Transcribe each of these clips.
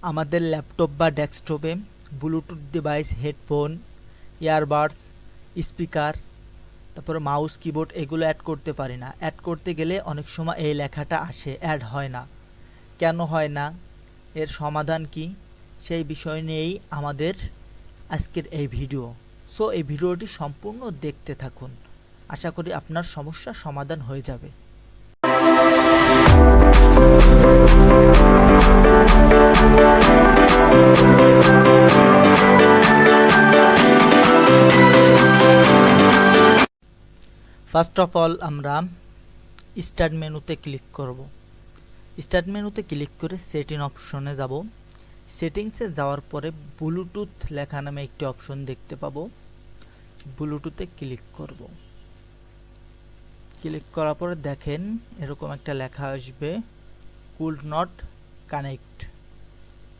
আমাদের ল্যাপটপ বা ডেস্কটপে Bluetooth device, headphone, earbuds, speaker, তারপরে মাউস, কিবোর্ড এগুলো অ্যাড করতে পারি না। অ্যাড করতে গেলে অনেক সময় এই লেখাটা আসে, অ্যাড হয় না। কেন হয় না, এর সমাধান কি, সেই বিষয় নিয়েই আমাদের আজকের এই ভিডিও। সো এই ভিডিওটি সম্পূর্ণ দেখতে থাকুন, আশা করি আপনার সমস্যার সমাধান হয়ে যাবে। ফার্স্ট অফ অল আমরা স্টার্ট মেনুতে ক্লিক করব। স্টার্ট মেনুতে ক্লিক করে সেটিং অপশনে যাব। সেটিংসে যাওয়ার পরে ব্লুটুথ লেখা নামে একটি অপশন দেখতে পাবো। ব্লুটুথে ক্লিক করব। ক্লিক করার পরে দেখেন এরকম একটা লেখা আসবে, কুড নট কানেক্ট।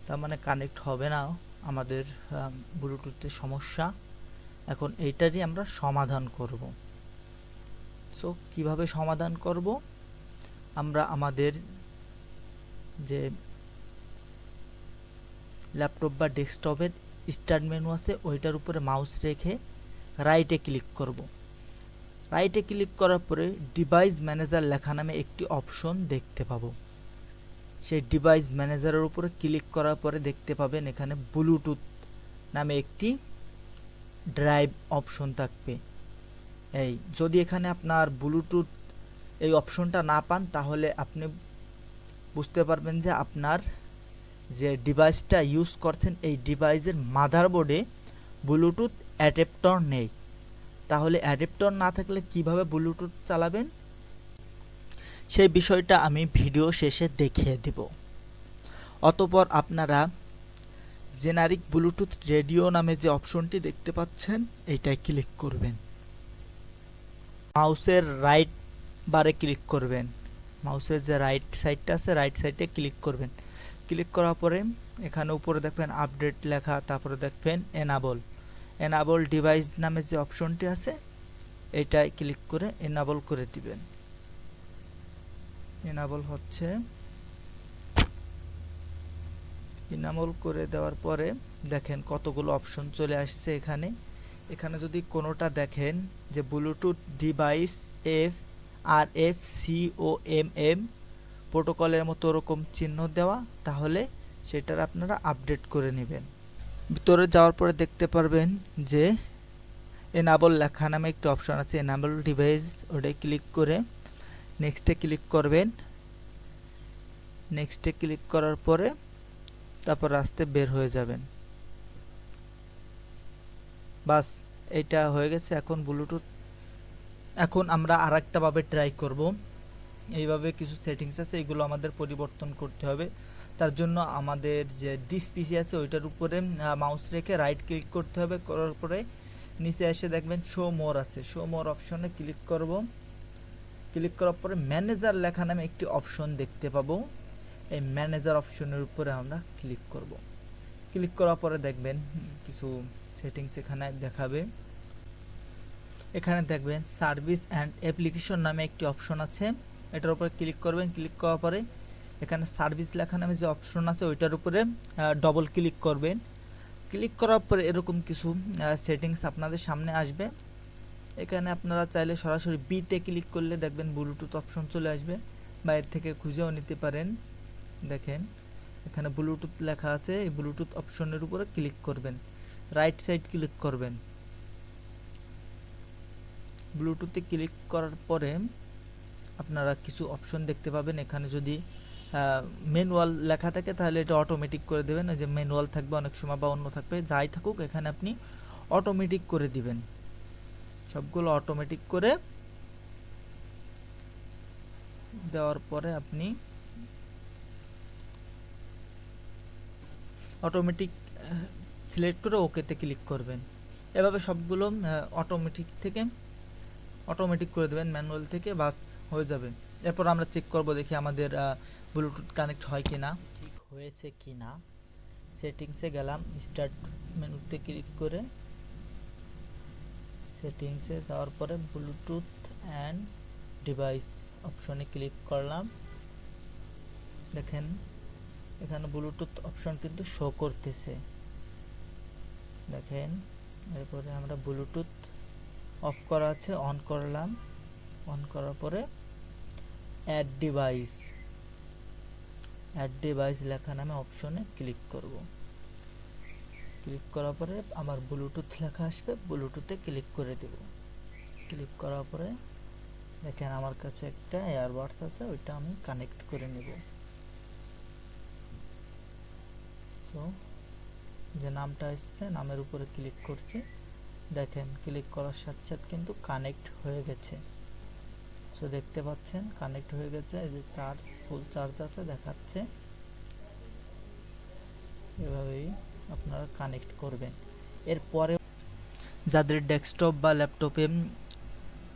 তার মানে কানেক্ট হবে না, আমাদের ব্লুটুথের সমস্যা। এখন এইটারই আমরা সমাধান করব। সো কিভাবে সমাধান করব, আমরা আমাদের যে ল্যাপটপ বা ডেস্কটপের স্টার্ট মেনু আছে ওইটার উপরে মাউস রেখে রাইটে ক্লিক করব। রাইটে ক্লিক করার পরে ডিভাইস ম্যানেজার লেখা নামে একটি অপশন দেখতে পাবো। সেই ডিভাইস ম্যানেজারের উপরে ক্লিক করার পরে দেখতে পাবেন এখানে ব্লুটুথ নামে একটি ড্রাইভ অপশন থাকবে। এই যদি এখানে আপনার ব্লুটুথ এই অপশনটা না পান তাহলে আপনি বুঝতে পারবেন যে আপনার যে ডিভাইসটা ইউজ করছেন এই ডিভাইসের মাদারবোর্ডে ব্লুটুথ অ্যাডাপ্টার নেই। তাহলে অ্যাডাপ্টার না থাকলে কিভাবে ব্লুটুথ চালাবেন সেই বিষয়টা আমি ভিডিও শেষে দেখিয়ে দিব। অতঃপর আপনারা জেনারিক ব্লুটুথ রেডিও নামে যে অপশনটি দেখতে পাচ্ছেন এইটায় ক্লিক করবেন। মাউসের রাইট বারে ক্লিক করবেন। মাউসের যে রাইট সাইডটা আছে রাইট সাইডে ক্লিক করবেন। ক্লিক করার পরে এখানে উপরে দেখবেন আপডেট লেখা, তারপরে দেখবেন এনাবল ডিভাইস নামে যে অপশনটি আছে এটাই ক্লিক করে এনাবল করে দিবেন। এনাবল হচ্ছে, এনাবল করে দেওয়ার পরে দেখেন কতগুলো অপশন চলে আসছে এখানে। এখানে যদি কোনোটা দেখেন যে ব্লুটুথ ডিভাইস FRF-COMM প্রোটোকলের মতো ওরকম চিহ্ন দেওয়া, তাহলে সেটার আপনারা আপডেট করে নেবেন। ভিতরে যাওয়ার পরে দেখতে পারবেন যে এনাবল লেখা নামে একটি অপশন আছে, এনাবল ডিভাইস, ওটাই ক্লিক করে নেক্সটে ক্লিক করবেন। নেক্সটে ক্লিক করার পরে তারপর রাস্তায় বের হয়ে যাবেন। বাস, এটা হয়ে গেছে। এখন ব্লুটুথ, এখন আমরা আরেকটা ভাবে ট্রাই করব। এইভাবে কিছু সেটিংস আছে, এগুলো আমাদের পরিবর্তন করতে হবে। তার জন্য আমাদের যে ডিস পিসি আছে ওইটার উপরে মাউস রেখে রাইট ক্লিক করতে হবে। করার পরে নিচে এসে দেখবেন শো মোর আছে, শো মোর অপশনে ক্লিক করব। ক্লিক করার পরে ম্যানেজার লেখা নামে একটি অপশন দেখতে পাবো। এই ম্যানেজার অপশনের উপরে আমরা ক্লিক করব। ক্লিক করার পরে দেখবেন কিছু সেটিংস এখানে দেখাবে। এখানে দেখবেন সার্ভিস অ্যান্ড অ্যাপ্লিকেশন নামে একটি অপশন আছে, এটার উপরে ক্লিক করবেন। ক্লিক করার পরে এখানে সার্ভিস লেখা নামে যে অপশন আছে ওইটার উপরে ডবল ক্লিক করবেন। ক্লিক করার পরে এরকম কিছু সেটিংস আপনাদের সামনে আসবে। এখানে আপনারা চাইলে সরাসরি বিতে ক্লিক করলে দেখবেন ব্লুটুথ অপশন চলে আসবে, বাইরে থেকে খুঁজেও নিতে পারেন। দেখেন এখানে ব্লুটুথ লেখা আছে, এই ব্লুটুথ অপশনের উপরে ক্লিক করবেন, রাইট সাইড ক্লিক করবেন। ব্লুটুথে ক্লিক করার পরে আপনারা কিছু অপশন দেখতে পাবেন। এখানে যদি ম্যানুয়াল লেখা থাকে তাহলে এটা অটোমেটিক করে দেবেন। ওই যে ম্যানুয়াল থাকবে অনেক সময় বা অন্য থাকবে, যাই থাকুক এখানে আপনি অটোমেটিক করে দিবেন। সবগুলো অটোমেটিক করে দেওয়ার পরে আপনি অটোমেটিক সিলেক্ট করে ওকেতে ক্লিক করবেন। এভাবে সবগুলো অটোমেটিক করে দেবেন ম্যানুয়াল থেকে, বাস হয়ে যাবে। এরপর আমরা চেক করব, দেখি আমাদের ব্লুটুথ কানেক্ট হয় কিনা, ঠিক হয়েছে কিনা। সেটিংসে গেলাম, স্টার্ট মেনুতে ক্লিক করে সেটিংসে যাওয়ার পরে ব্লুটুথ অ্যান্ড ডিভাইস অপশনে ক্লিক করলাম। দেখেন এখানে ব্লুটুথ অপশন কিন্তু শো করতেছে, দেখেন। এরপরে আমরা ব্লুটুথ অফ করা আছে, অন করলাম। অন করার পরে অ্যাড ডিভাইস লেখা নামে অপশনে ক্লিক করব। ক্লিক করার পরে আমার ব্লুটুথ লেখা আসবে, ব্লুটুথে ক্লিক করে দেব। ক্লিক করার পরে দেখেন আমার কাছে একটা এয়ারবাডস আছে, ওইটা আমি কানেক্ট করে নেব। সো যে নামটা এসছে, নামের উপরে ক্লিক করছি, দেখেন ক্লিক করার সাথে সাথে কিন্তু কানেক্ট হয়ে গেছে। সো দেখতে পাচ্ছেন কানেক্ট হয়ে গেছে, এই যে চার্জ, ফুল চার্জ আছে দেখাচ্ছে। এভাবেই আপনারা কানেক্ট করবেন। এরপরে যাদের ডেস্কটপ বা ল্যাপটপে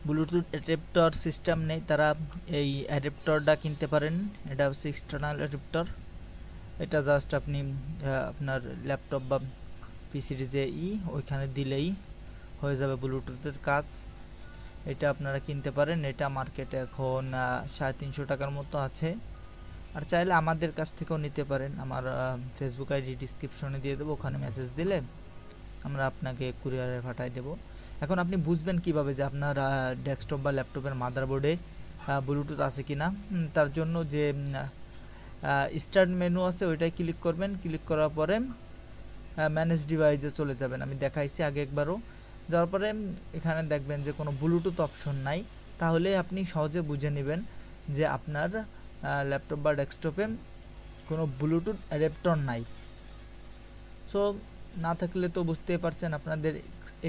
ব্লুটুথ অ্যাডাপ্টার সিস্টেম নেই, তারা এই অ্যাডাপ্টারটা কিনতে পারেন। এটা হচ্ছে এক্সটার্নাল অ্যাডাপ্টার। এটা জাস্ট আপনি আপনার ল্যাপটপ বা পিসির যে ওইখানে দিলেই হয়ে যাবে ব্লুটুথের কাজ। এটা আপনারা কিনতে পারেন। এটা মার্কেটে এখন 350 টাকার মতো আছে। আর চাইলে আমাদের কাছ থেকেও নিতে পারেন। আমার ফেসবুক আইডি ডিসক্রিপশনে দিয়ে দেবো, ওখানে মেসেজ দিলে আমরা আপনাকে কুরিয়ারে পাঠিয়ে দেব। এখন আপনি বুঝবেন কিভাবে যে আপনার ডেস্কটপ বা ল্যাপটপের মাদারবোর্ডে ব্লুটুথ আছে কিনা। তার জন্য যে স্টার্ট মেনু আছে ওইটাই ক্লিক করবেন। ক্লিক করার পরে ম্যানেজ ডিভাইসে চলে যাবেন। আমি দেখাইছি আগে একবারও। যাওয়ার পরে এখানে দেখবেন যে কোনো ব্লুটুথ অপশন নাই, তাহলে আপনি সহজে বুঝে নেবেন যে আপনার ল্যাপটপ বা ডেস্কটপে কোনো ব্লুটুথ অ্যাডাপ্টার নাই। সো না থাকলে তো বুঝতেই পারছেন, আপনাদের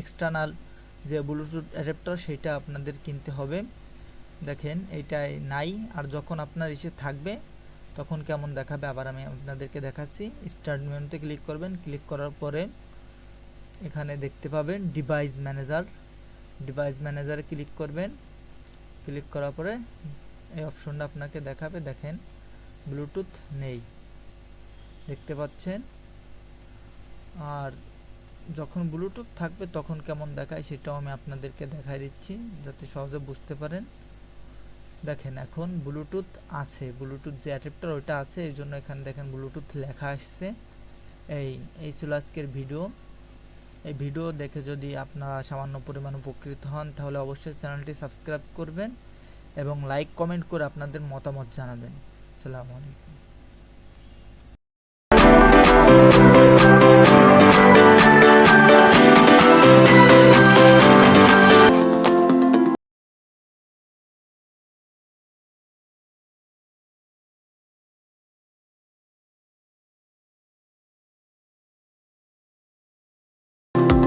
এক্সটার্নাল যে ব্লুটুথ অ্যাডাপ্টার সেটা আপনাদের কিনতে হবে। দেখেন এইটাই নাই। আর যখন আপনার এসে থাকবে তখন কেমন দেখাবে আবার আমি আপনাদেরকে দেখাচ্ছি। স্টার্ট মেনুতে ক্লিক করবেন। ক্লিক করার পরে এখানে দেখতে পাবেন ডিভাইস ম্যানেজারে ক্লিক করবেন। ক্লিক করার পরে এই অপশনটা আপনাকে দেখাবে। দেখেন ব্লুটুথ নেই, দেখতে পাচ্ছেন। আর যখন ব্লুটুথ থাকবে তখন কেমন দেখায় সেটাও আমি আপনাদেরকে দেখাই দিচ্ছি, যাতে সহজে বুঝতে পারেন। দেখেন এখন ব্লুটুথ আছে, ব্লুটুথ যে অ্যাডাপ্টার ওইটা আছে, এই জন্য এখানে দেখেন ব্লুটুথ লেখা আসছে। এই ছিল আজকের ভিডিও। এই ভিডিও দেখে যদি আপনারা সামান্য পরিমাণ উপকৃত হন, তাহলে অবশ্যই চ্যানেলটি সাবস্ক্রাইব করবেন এবং লাইক কমেন্ট করে আপনাদের মতামত জানাবেন। আসসালামু আলাইকুম।